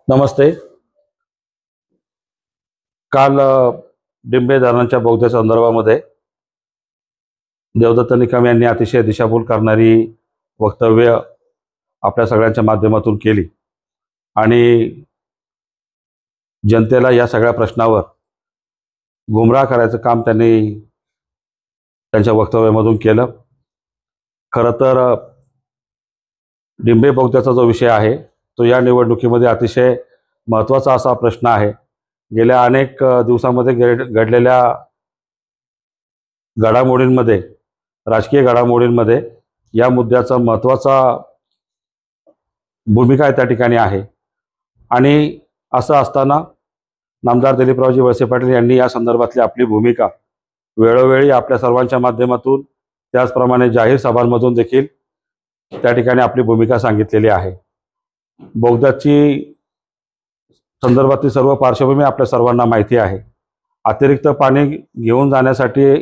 नमस्ते. काल डिंबे धरणाच्या बोगद्याच्या संदर्भामध्ये देवदत्त निकम यांनी अतिशय दिशाभूल करणारी वक्तव्य आपल्या सगळ्यांच्या माध्यमातून केली आणि जनतेला या सगळ्या प्रश्नावर गुमराह करायचं काम त्यांनी त्यांच्या वक्तव्यामधून केलं. खरं तर डिंबे बोगद्याचा जो विषय आहे तो या निवडणुकीमध्ये अतिशय महत्त्वाचा असा प्रश्न आहे. गेल्या अनेक दिवसांमध्ये घडलेल्या घडामोडींमध्ये, राजकीय घडामोडींमध्ये या मुद्द्याचा महत्त्वाचा भूमिका त्या ठिकाणी आहे. आणि असं असताना नामदार दिलीपरावजी वळसे पाटील यांनी या संदर्भातली आपली भूमिका वेळोवेळी आपल्या सर्वांच्या माध्यमातून, त्याचप्रमाणे जाहीर सभांमधून देखील त्या ठिकाणी आपली भूमिका सांगितलेली आहे. बोगद्याची संदर्भातली सर्व पार्श्वभूमी आपल्या सर्वांना माहिती आहे. अतिरिक्त पाणी घेऊन जाण्यासाठी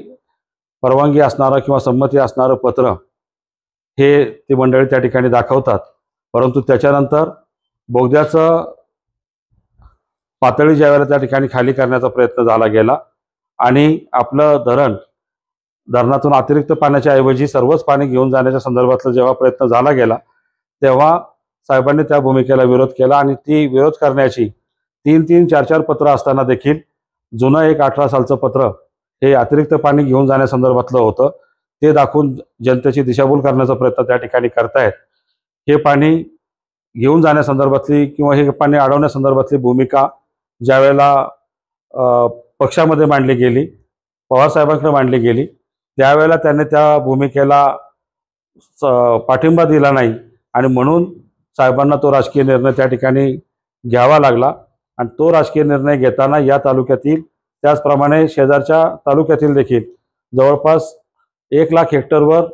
परवानगी असणारं किंवा संमती असणारं पत्र हे ती मंडळी त्या ठिकाणी दाखवतात, परंतु त्याच्यानंतर बोगद्याचं पातळी ज्यावेळेला त्या ठिकाणी खाली करण्याचा प्रयत्न झाला गेला आणि आपलं धरणातून अतिरिक्त पाण्याच्या ऐवजी सर्वच पाणी घेऊन जाण्याच्या संदर्भातला जेव्हा प्रयत्न झाला गेला तेव्हा साहेबांनी त्या भूमिकेला विरोध केला आणि ती विरोध करण्याची 3-3, 4-4 पत्र असताना देखील जुनं एक 18 सालचं पत्र हे अतिरिक्त पाणी घेऊन जाण्यासंदर्भातलं होतं ते दाखवून जनतेची दिशाभूल करण्याचा प्रयत्न त्या ठिकाणी करतायत. हे पाणी घेऊन जाण्यासंदर्भातली किंवा हे पाणी अडवण्यासंदर्भातली भूमिका ज्यावेळेला पक्षामध्ये मांडली गेली, पवारसाहेबांकडे मांडली गेली, त्यावेळेला त्यांनी त्या भूमिकेला पाठिंबा दिला नाही आणि म्हणून साहेबांना तो राजकीय निर्णय त्या ठिकाणी घ्यावा लागला. आणि तो राजकीय निर्णय घेताना या तालुक्यातील, त्याचप्रमाणे शेजारच्या तालुक्यातील देखील जवळपास 1,00,000 हेक्टरवर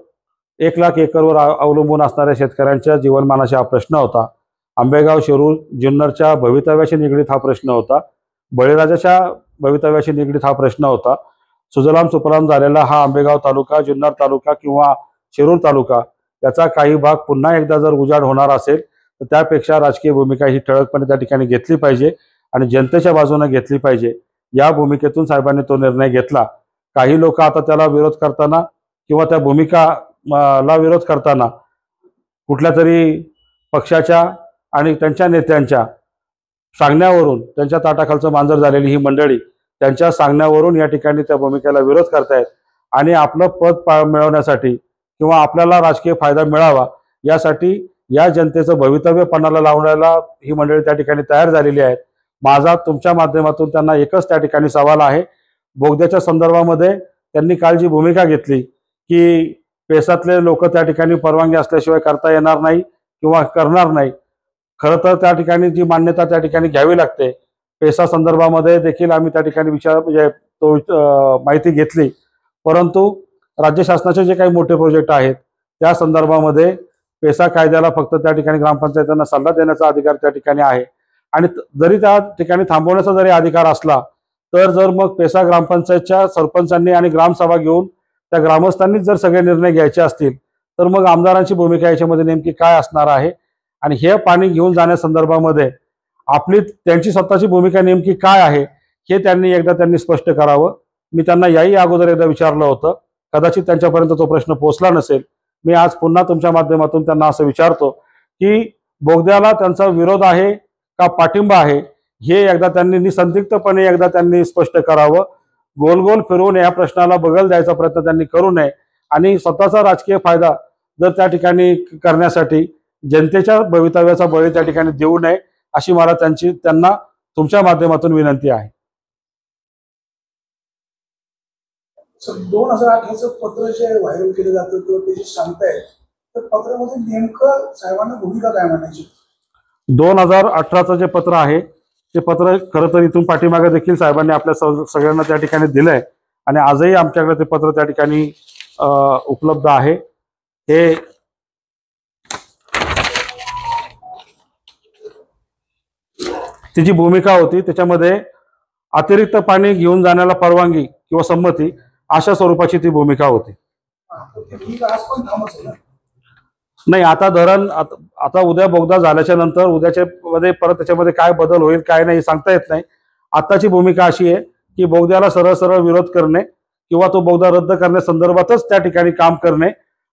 1,00,000 एकरवर अवलंबून असणाऱ्या शेतकऱ्यांच्या जीवनमानाचा हा प्रश्न होता. आंबेगाव, शिरूर, जुन्नरच्या भवितव्याशी निगडीत हा प्रश्न होता. बळीराजाच्या भवितव्याशी निगडीत हा प्रश्न होता. सुजलाम सुफलाम झालेला हा आंबेगाव तालुका, जुन्नर तालुका किंवा शिरूर तालुका याचा काही भाग पुन्हा एकदा जर उजाड होणार असेल तर त्यापेक्षा राजकीय भूमिका ही ठळकपणे त्या ठिकाणी घेतली पाहिजे आणि जनतेच्या बाजूने घेतली पाहिजे. या भूमिकेतून साहेबांनी तो निर्णय घेतला. काही लोक आता त्याला विरोध करताना किंवा त्या भूमिकाला विरोध करताना कुठल्या तरी पक्षाच्या आणि त्यांच्या नेत्यांच्या सांगण्यावरून, त्यांच्या ताटाखालचं मांजर झालेली ही मंडळी त्यांच्या सांगण्यावरून या ठिकाणी त्या भूमिकेला विरोध करतायत आणि आपलं पद मिळवण्यासाठी किंवा आपल्याला राजकीय फायदा मिळावा यासाठी या जनतेचं भवितव्य पणाला लावण्याला ही मंडळी त्या ठिकाणी तयार झालेली आहेत. माझा तुमच्या माध्यमातून त्यांना एकच त्या ठिकाणी सवाल आहे. बोगद्याच्या संदर्भामध्ये त्यांनी काल जी भूमिका घेतली की पेसातले लोक त्या ठिकाणी परवानगी असल्याशिवाय करता येणार नाही किंवा करणार नाही, खरं तर त्या ठिकाणी जी मान्यता त्या ठिकाणी घ्यावी लागते. पेसा संदर्भामध्ये देखील आम्ही त्या ठिकाणी माहिती घेतली, परंतु राज्य शासनाचे जे काही मोठे प्रोजेक्ट आहेत त्या संदर्भामध्ये पेसा कायद्याला फक्त त्या ठिकाणी ग्रामपंचायतींना सल्ला देण्याचा अधिकार त्या ठिकाणी आहे आणि जरी त्या ठिकाणी थांबवण्याचा जरी अधिकार असला तर जर मग पेसा ग्रामपंचायतच्या सरपंचांनी आणि ग्रामसभा घेऊन त्या ग्रामस्थांनीच जर सगळे निर्णय घ्यायचे असतील तर मग आमदारांची भूमिका याच्यामध्ये नेमकी काय असणार आहे आणि हे पाणी घेऊन जाण्यासंदर्भामध्ये आपली त्यांची स्वतःची भूमिका नेमकी काय आहे हे त्यांनी स्पष्ट करावं. मी त्यांना याही अगोदर एकदा विचारलं होतं, कदाचित त्यांच्यापर्यंत तो प्रश्न पोहोचला नसेल. मी आज पुन्हा तुमच्या माध्यमातून त्यांना असं विचारतो की बोगद्याला त्यांचा विरोध आहे का पाठिंबा आहे हे एकदा त्यांनी निसंदिग्धपणे त्यांनी स्पष्ट करावं. गोल गोल फिरवून या प्रश्नाला बगल द्यायचा प्रयत्न त्यांनी करू नये आणि स्वतःचा राजकीय फायदा जर त्या ठिकाणी करण्यासाठी जनतेच्या भवितव्याचा बळी त्या ठिकाणी देऊ नये अशी मला त्यांना तुमच्या माध्यमातून विनंती आहे. 2018चं पत्र जे व्हायरल केलं जातं किंवा ते जे सांगतायत तर पत्रामध्ये नेमकं साहेबांना भूमिका काय म्हणायची? 2018चं जे पत्र आहे ते पत्र खरं तर इथून पाठीमागे देखील साहेबांनी आपल्या सगळ्यांना त्या ठिकाणी दिलंय आणि आजही आमच्याकडे ते पत्र त्या ठिकाणी उपलब्ध आहे. हे ती जी भूमिका होती त्याच्यामध्ये अतिरिक्त पाणी घेऊन जाण्याला परवानगी किंवा संमती अशा स्वरूपाची ती भूमिका होती. नाही, आता धरण आता उद्या बोगदा झाल्याच्या नंतर उद्याच्या मध्ये परत त्याच्यामध्ये काय बदल होईल काय नाही सांगता येत नाही. आताची भूमिका अशी आहे की बोगद्याला सरळ सरळ विरोध करणे किंवा तो बोगदा रद्द करण्यासंदर्भातच त्या ठिकाणी काम करणे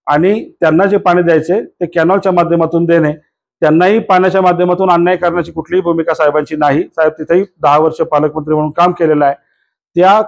आणि त्यांना जे पाणी द्यायचे ते कॅनॉलच्या माध्यमातून देणे. त्यांनाही पाण्याच्या माध्यमातून अन्याय करण्याची कुठलीही भूमिका साहेबांची नाही. साहेब तिथेही 10 वर्ष पालकमंत्री म्हणून काम केलेलं आहे. त्या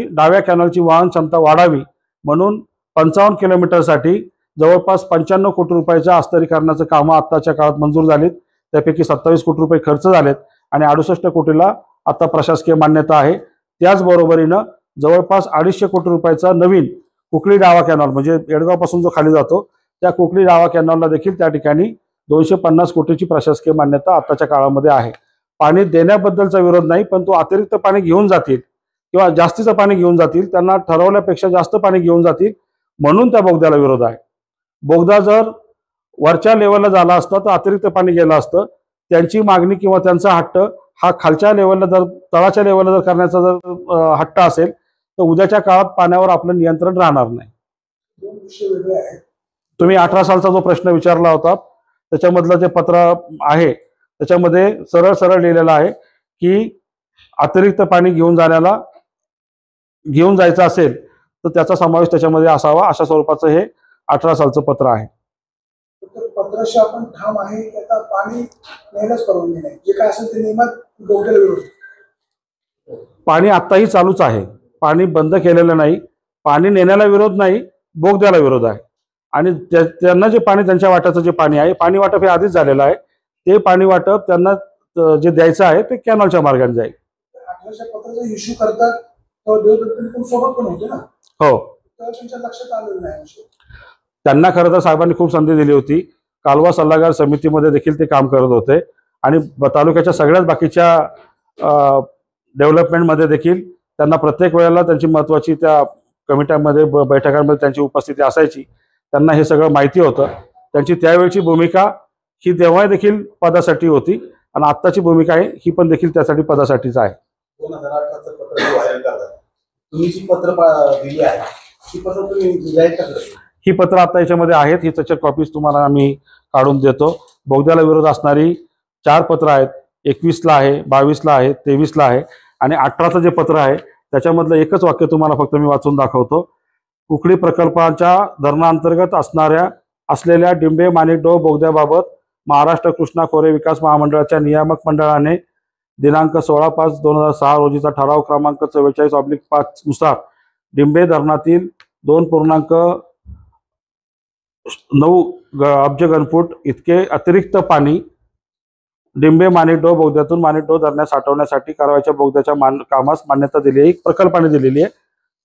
डाव्या कॅनॉलची वाहन क्षमता वाढावी म्हणून 55 किलोमीटरसाठी जवळपास 95 कोटी रुपयाच्या अस्तरीकरणाचं कामं आत्ताच्या काळात मंजूर झालीत. त्यापैकी 27 कोटी रुपये खर्च झालेत आणि 68 कोटीला आता प्रशासकीय मान्यता आहे. त्याचबरोबरीनं जवळपास 250 कोटी रुपयाचा नवीन कुकली डावा कॅनॉल म्हणजे येडगावपासून जो खाली जातो त्या कुकली डावा कॅनॉलला देखील त्या ठिकाणी 250 कोटीची प्रशासकीय मान्यता आताच्या काळामध्ये आहे. पाणी देण्याबद्दलचा विरोध नाही, पण तो अतिरिक्त पाणी घेऊन जातील किंवा जास्तीचं पाणी घेऊन जातील, त्यांना ठरवल्यापेक्षा जास्त पाणी घेऊन जातील म्हणून त्या बोगद्याला विरोध आहे. बोगदा जर वरच्या लेवलला झाला असता तर अतिरिक्त पाणी गेलं असतं. त्यांची मागणी किंवा त्यांचा हट्ट हा खालच्या लेवलला जर तळाच्या लेवलला जर करण्याचा जर हट्ट असेल तर उद्याच्या काळात पाण्यावर आपलं नियंत्रण राहणार नाही. दोन विषय वेगळे आहेत. तुम्ही 18 सालचा जो प्रश्न विचारला होता त्याच्यामधलं जे पत्र आहे त्याच्यामध्ये सरळ सरळ लिहिलेलं आहे की अतिरिक्त पाणी घेऊन जायचं असेल तर त्याचा समावेश त्याच्यामध्ये असावा, अशा स्वरूपाचं हे 18 सालचं पत्र आहे. तर पत्राशी आपण ठाम आहे की आता पाणी न्यायलाच परवानगी नाही, जे काय असेल ते नियमात बोगद्याला विरोध. पाणी आत्ताही चालूच आहे, पाणी बंद केलेलं नाही. पाणी नेण्याला विरोध नाही, बोगद्याला विरोध आहे. आणि त्यांना जे पाणी त्यांच्या वाट्याचं जे पाणी आहे, पाणी वाटप हे आधीच झालेलं आहे. ते पाणी वाटप त्यांना जे द्यायचं आहे ते कॅनॉलच्या मार्गाने जाईल. 18 पत्राचा इश्यू करतात तेव्हा देवदत्त सोबत पण होते ना. हो, तेव्हा त्यांच्या लक्षात आलेलं नाही विषय. त्यांना खरं तर साहेबांनी खूप संधी दिली होती. कालवा सल्लागार समितीमध्ये देखील ते काम करत होते आणि तालुक्याच्या सगळ्याच बाकीच्या डेव्हलपमेंटमध्ये देखील त्यांना प्रत्येक वेळेला त्यांची महत्त्वाची त्या कमिट्यांमध्ये बैठकांमध्ये त्यांची उपस्थिती असायची. त्यांना हे सगळं माहिती होतं. त्यांची त्यावेळची भूमिका ही तेव्हा देखील पदासाठी होती आणि आत्ताची भूमिका आहे ही पण देखील त्यासाठी पदासाठीच आहे. 2018चं पत्र जे व्हायरल करतात, तुम्ही जी पत्र दिली आहे ती पत्र तुम्ही जाहीर करता? ही पत्र आता याच्यामध्ये आहेत, ही त्याच्या कॉपीज तुम्हाला आम्ही काढून देतो. बोगद्याला विरोध असणारी 4 पत्र आहेत. 21ला आहे, 22ला आहे, 23ला आहे आणि 18चं जे पत्र आहे त्याच्यामधलं एकच वाक्य तुम्हाला फक्त मी वाचून दाखवतो. कुकडी प्रकल्पाच्या धरणांतर्गत असलेल्या डिंबे माणिकडोह बोगद्याबाबत महाराष्ट्र कृष्णा खोरे विकास महामंडळाच्या नियामक मंडळाने दिनांक 16/5/2006 रोजीचा ठराव क्रमांक 44/5 नुसार डिंबे धरणातील 2.9 अब्ज घनफूट इतके अतिरिक्त पाणी डिंबे माणिकडोह बोगद्यातून माणिकडोह धरणात साठवण्यासाठी करावयाच्या बोगद्याच्या कामास मान्यता दिली आहे. प्रकल्पाने दिलेली आहे,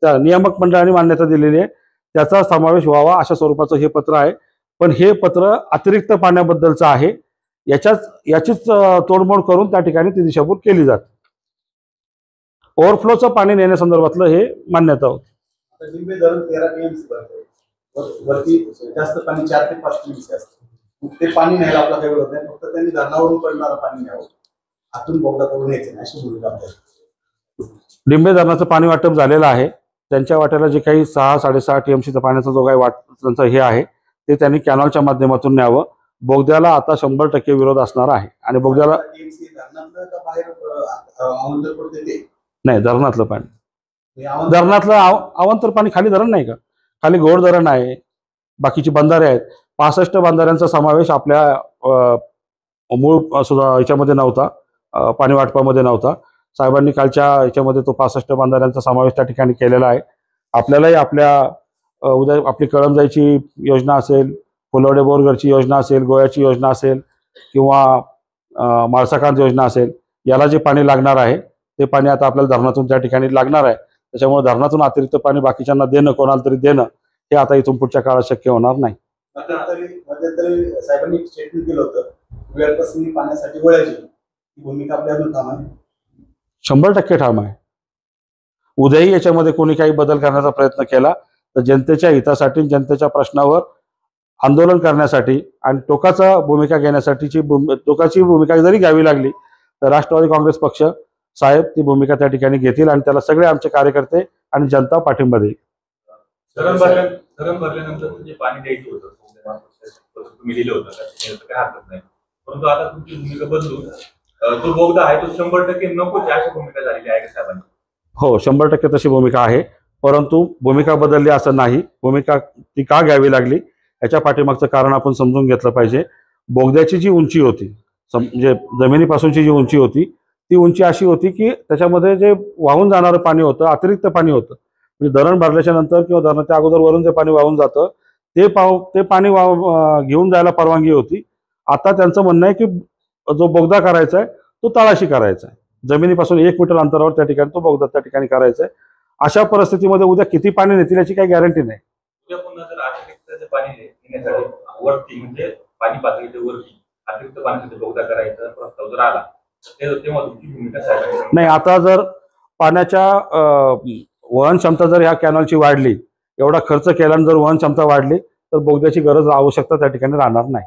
त्या नियामक मंडळाने मान्यता दिलेली आहे. त्याचा समावेश व्हावा अशा स्वरूपाचं हे पत्र आहे. पण हे पत्र अतिरिक्त पाण्याबद्दलचं आहे. याचीच तोडमोड करून त्या ठिकाणी ती दिशाभूल केली जाते. ओव्हरफ्लोचं पाणी नेण्यासंदर्भातलं हे मान्यता होती. आता डिंबे धरण 13 टीएमसी भरते, वरती जास्त पाणी 4 ते 5 टीएमसी असतं. ते पाणी न्यायला आपला काही होत नाही, फक्त त्यांनी धरणावरून पडणारं पाणी न्यावं, आतून बोगदा करून यायचं नाही अशी भूमिका आपल्याला. डिंबे धरणाचं पाणी वाटप झालेलं आहे. त्यांच्या वाट्याला जे काही 6-6.5 टीएमसीचा पाण्याचा जो काही त्यांचं हे आहे ते त्यांनी कॅनॉलच्या माध्यमातून न्यावं. बोगद्याला आता 100% विरोध असणार आहे आणि बोगद्याला टीएमसी धरणातलं का बाहेर अवंतर पडते ते? नाही, धरणातलं पाणी. हे अवंतर धरणातलं अवांतर पाणी खाली धरण नाही का? खाली घोड धरण आहे, बाकीची बंधारे आहेत. 65 बंधाऱ्यांचा समावेश आपल्या मूळ याच्यामध्ये नव्हता, पाणी वाटपामध्ये नव्हता. साहेबांनी कालच्या याच्यामध्ये तो 65 बंधाऱ्यांचा समावेश त्या ठिकाणी केलेला आहे. आपल्यालाही उद्या आपली कळमजाईची योजना असेल, फुलवडे बोरगडची योजना असेल, गोव्याची योजना असेल किंवा माळसाकांत योजना असेल, याला जे पाणी लागणार आहे ते पाणी आता आपल्याला धरणातून त्या ठिकाणी लागणार आहे. त्याच्यामुळे धरणातून अतिरिक्त पाणी बाकीच्यांना देणं, कोणाला तरी देणं हे आता इथून पुढच्या काळात शक्य होणार नाही. मध्यंतरी साहेबांनी एक स्टेटमेंट केलं होतं, व्यर्थासनी पाण्यासाठी वळायची. ही भूमिका आपल्या अजून ठाम आहे? 100% ठाम आहे. उद्याही याच्यामध्ये कोणी काही बदल करण्याचा प्रयत्न केला तर जनतेच्या हितासाठी, जनतेच्या प्रश्नावर आंदोलन करण्यासाठी आणि टोकाची भूमिका जरी घ्यावी लागली तर राष्ट्रवादी काँग्रेस पक्ष साहेब ती भूमिका त्या ठिकाणी घेतील आणि त्याला सगळे आमचे कार्यकर्ते आणि जनता पाठिंबा देईल. धरण भरल्यानंतर जे पाणी द्यायचं होतं तुम्ही दिलं होतं त्याचं काय हरकत नाही, परंतु आता तुमची भूमिका बदलून जो बोगदा आहे तो 100% नकोच अशी भूमिका झालेली आहे का साहेबांची? हो, 100% तशी भूमिका आहे, परंतु भूमिका बदलली असं नाही. भूमिका ती का घ्यावी लागली याच्या पाठीमागचं कारण आपण समजून घेतलं पाहिजे. बोगद्याची जी उंची होती, म्हणजे जमिनीपासूनची जी उंची होती, ती उंची अशी होती की त्याच्यामध्ये जे वाहून जाणारं पाणी होतं, अतिरिक्त पाणी होतं. म्हणजे धरण भरल्याच्या नंतर किंवा धरणाच्या अगोदर वरून जे पाणी वाहून जातं ते पाणी घेऊन जायला परवानगी होती. आता त्यांचं म्हणणं आहे की जो बोगदा करायचा आहे तो तळाशी करायचा आहे. जमिनीपासून 1 मीटर अंतरावर त्या ठिकाणी तो बोगदा त्या ठिकाणी करायचा आहे. अशा परिस्थितीमध्ये उद्या किती पाणी नेतील याची काही गॅरंटी नाही. उद्या पुन्हा जर अतिरिक्त पाणी येण्यासाठी वरती म्हणजे पाणी पातळीच्या वरती अतिरिक्त पाण्यासाठी बोगदा करायचा प्रस्ताव जर आला तेव्हा तुमची भूमिका साहेबांची? नाही, आता जर पाण्याच्या वहन क्षमता जर ह्या कॅनलची वाढली, एवढा खर्च केल्यानं जर वहन क्षमता वाढली तर बोगद्याची गरज आवश्यकता त्या ठिकाणी राहणार नाही.